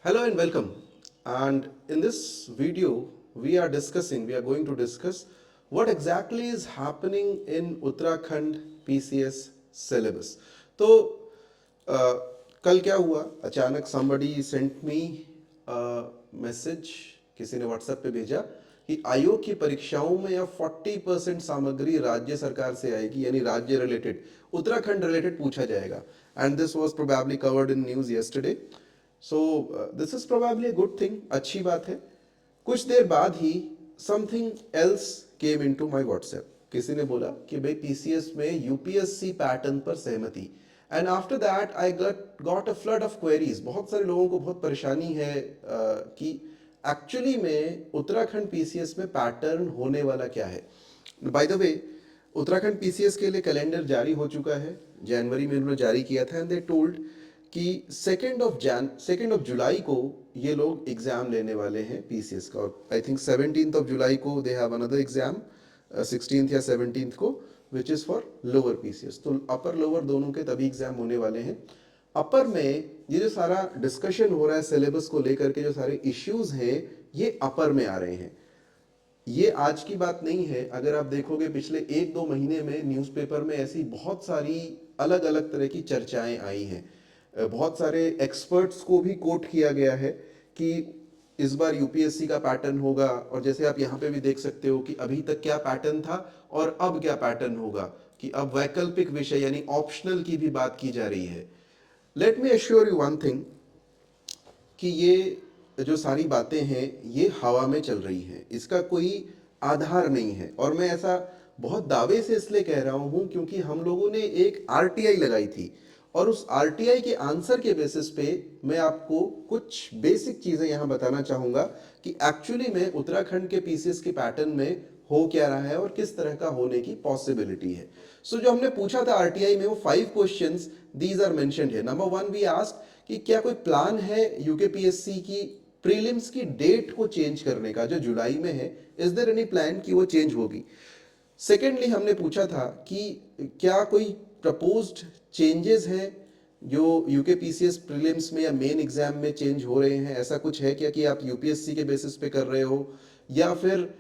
Hello and welcome. And in this video, we are going to discuss what exactly is happening in Uttarakhand PCS syllabus. तो uh, कल क्या हुआ अचानक somebody sent me a message, किसी ने WhatsApp पे भेजा कि आयोग की परीक्षाओं में अब 40% सामग्री राज्य सरकार से आएगी, यानी राज्य रिलेटेड, उत्तराखंड रिलेटेड पूछा जाएगा. And this was probably covered in news yesterday. So this is probably a good thing, अच्छी बात है. कुछ देर बाद ही something else came into my WhatsApp. किसी ने बोला कि भाई पीसीएस में यूपीएससी पैटर्न पर सहमति. And after that I got a flood of queries. बहुत सारे लोगों को बहुत परेशानी है कि एक्चुअली में उत्तराखंड पीसीएस में पैटर्न होने वाला क्या है. By the way, Uttarakhand PCS के लिए कैलेंडर जारी हो चुका है. जनवरी में उन्होंने जारी किया था एंड दे टोल्ड कि सेकेंड ऑफ जुलाई को ये लोग एग्जाम लेने वाले हैं पीसीएस का. और I think 17th of July को they have another exam, 16th या 17th को, which is for lower PCS. तो अपर लोअर दोनों के तभी एग्जाम होने वाले हैं. अपर में ये जो सारा डिस्कशन हो रहा है सिलेबस को लेकर के, जो सारे इश्यूज हैं, ये अपर में आ रहे हैं. ये आज की बात नहीं है. अगर आप देखोगे पिछले 1-2 महीने में न्यूज़पेपर में ऐसी बहुत सारी अलग अलग तरह की चर्चाएं आई हैं. बहुत सारे एक्सपर्ट्स को भी कोट किया गया है कि इस बार यूपीएससी का पैटर्न होगा. और जैसे आप यहाँ पे भी देख सकते हो कि अभी तक क्या पैटर्न था और अब क्या पैटर्न होगा, कि अब वैकल्पिक विषय यानी ऑप्शनल की भी बात की जा रही है. Let me assure you one thing, कि ये जो सारी बातें हैं ये हवा में चल रही हैं, इसका कोई आधार नहीं है. और मैं ऐसा बहुत दावे से इसलिए कह रहा हूं क्योंकि हम लोगों ने एक आरटीआई लगाई थी, और उस आरटीआई के आंसर के बेसिस पे मैं आपको कुछ बेसिक चीजें यहां बताना चाहूंगा कि एक्चुअली में उत्तराखंड के पीसीएस के पैटर्न में हो क्या रहा है और किस तरह का होने की पॉसिबिलिटी है. सो जो हमने पूछा था आरटीआई में, वो 5 क्वेश्चंस दीज आर मेंशन्ड है. नंबर 1 वी आस्क्ड कि क्या कोई प्लान है यूकेपीएससी की प्रीलिम्स की डेट को चेंज करने का, जो जुलाई में है, इज देयर एनी प्लान कि वो चेंज होगी. सेकेंडली हमने पूछा था कि क्या कोई प्रपोज्ड चेंजेस हैं जो यूकेपीसीएस प्रीलिम्स में या मेन एग्जाम में चेंज हो रहे हैं. ऐसा कुछ है क्या कि आप यूपीएससी के बेसिस पे कर रहे हो, या फिर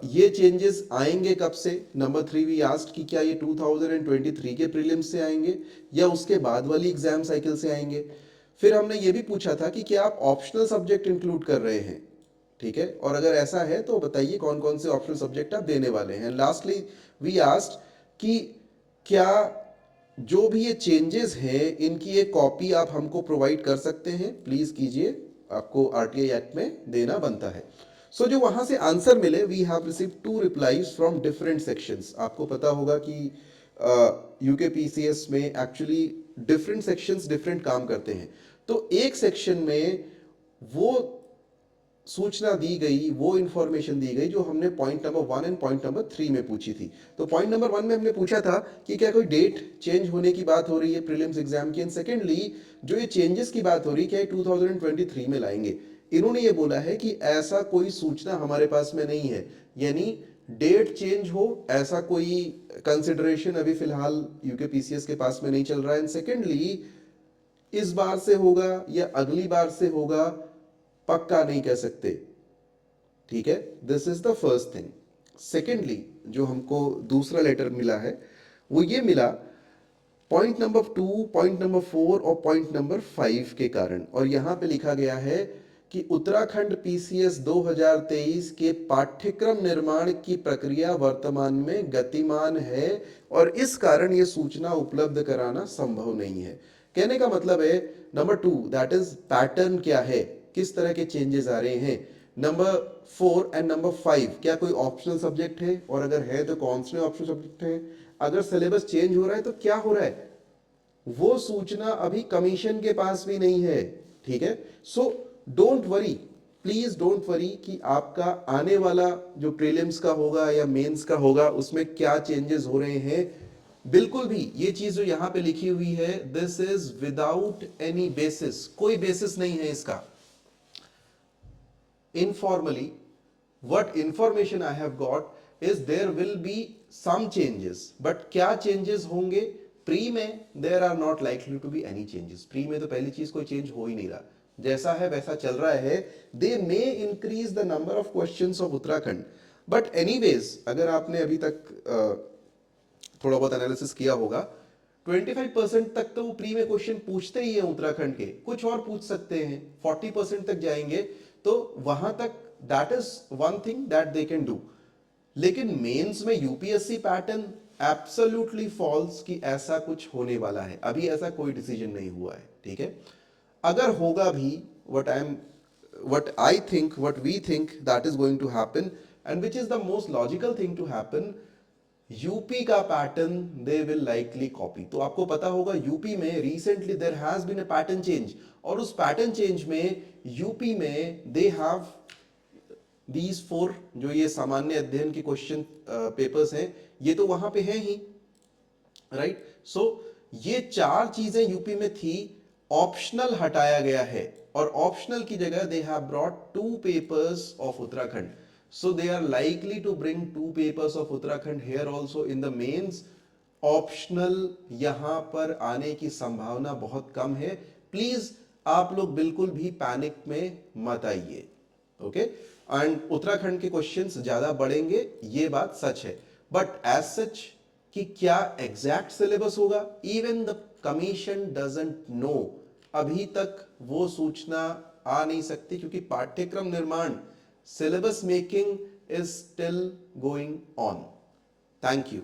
ये चेंजेस आएंगे कब से. नंबर 3 वी आस्क्ड कि क्या ये 2023 के प्रीलिम्स से आएंगे या उसके बाद वाली एग्जाम साइकिल से आएंगे. फिर हमने ये भी पूछा था कि क्या आप ऑप्शनल सब्जेक्ट इंक्लूड कर रहे हैं, ठीक है, और अगर ऐसा है तो बताइए कौन कौन से ऑप्शनल सब्जेक्ट आप देने वाले हैं. लास्टली वी आस्क्ड कि क्या जो भी ये चेंजेस हैं इनकी एक कॉपी आप हमको प्रोवाइड कर सकते हैं, प्लीज कीजिए, आपको आरटीआई एक्ट में देना बनता है. सो जो वहां से आंसर मिले, we have received 2 replies from different sections. आपको पता होगा कि यूकेपीसीएस में एक्चुअली डिफरेंट सेक्शंस डिफरेंट काम करते हैं. तो एक सेक्शन में वो सूचना दी गई, वो इंफॉर्मेशन दी गई जो हमने point number 1 and point number 3 में पूछी थी. तो पॉइंट नंबर 1 में हमने पूछा था कि क्या कोई डेट चेंज होने की बात हो रही है प्रीलिम्स एग्जाम की. एंड सेकेंडली, जो ये चेंजेस की बात हो रही है, क्या ये 2023 में लाएंगे. इन्होंने ये बोला है कि ऐसा कोई सूचना हमारे पास में नहीं है, यानी डेट चेंज हो ऐसा कोई कंसिडरेशन अभी फिलहाल यूकेपीसीएस के पास में नहीं चल रहा है. एंड सेकेंडली, इस बार से होगा या अगली बार से होगा पक्का नहीं कह सकते, ठीक है. This is the first thing. Secondly, जो हमको दूसरा लेटर मिला है वो ये मिला पॉइंट नंबर 2, पॉइंट नंबर 4 और पॉइंट नंबर 5 के कारण. और यहां पे लिखा गया है कि उत्तराखंड पीसीएस 2023 के पाठ्यक्रम निर्माण की प्रक्रिया वर्तमान में गतिमान है और इस कारण यह सूचना उपलब्ध कराना संभव नहीं है. कहने का मतलब है, नंबर 2 दैट इज पैटर्न क्या है, किस तरह के चेंजेस आ रहे हैं. नंबर 4 एंड नंबर 5, क्या कोई ऑप्शनल सब्जेक्ट है, और अगर है तो कौन से ऑप्शनल सब्जेक्ट है. अगर सिलेबस चेंज हो रहा है तो क्या हो रहा है, वो सूचना अभी कमीशन के पास भी नहीं है, ठीक है. So don't worry, please don't worry कि आपका आने वाला जो प्रीलिम्स का होगा या मेंस का होगा उसमें क्या चेंजेस हो रहे हैं. बिल्कुल भी ये चीज जो यहां पे लिखी हुई है, this is without any basis, कोई बेसिस नहीं है इसका. Informally, what information I have got is there will be some changes, but क्या changes होंगे. प्री में there are not likely to be any changes. Pre में तो पहली चीज कोई चेंज हो ही नहीं रहा. जैसा है वैसा चल रहा है, they may increase the number of questions of Uttarakhand. But anyways, अगर आपने अभी तक थोड़ा बहुत एनालिसिस किया होगा, 25% तक तो वो प्री में क्वेश्चन पूछते ही है उत्तराखंड के, कुछ और पूछ सकते हैं, 40% तक जाएंगे तो वहां तक that is one thing that they can do. लेकिन मेंस में यूपीएससी पैटर्न एब्सोल्युटली फॉल्स कि ऐसा कुछ होने वाला है, अभी ऐसा कोई डिसीजन नहीं हुआ है, ठीक है। अगर होगा भी, what I think, what we think that is going to happen, and which is the most logical thing to happen, UP का pattern they will likely copy. तो आपको पता होगा यूपी में recently there has been a pattern change, और उस pattern change में UP में दे हैव दीज 4 जो ये सामान्य अध्ययन के क्वेश्चन पेपर्स हैं, ये तो वहां पे हैं ही, राइट। सो ये 4 चीजें यूपी में थी, ऑप्शनल हटाया गया है, और ऑप्शनल की जगह they have brought 2 papers of Uttarakhand. So they are likely to bring 2 papers of Uttarakhand here also in the mains. Optional यहां पर आने की संभावना बहुत कम है। प्लीज आप लोग बिल्कुल भी पैनिक में मत आइए, ओके। एंड उत्तराखंड के क्वेश्चंस ज्यादा बढ़ेंगे, ये बात सच है, बट एज सच कि क्या एग्जैक्ट सिलेबस होगा, even the commission doesn't know. अभी तक वो सूचना आ नहीं सकती, क्योंकि पाठ्यक्रम निर्माण, syllabus making is still going on. Thank you.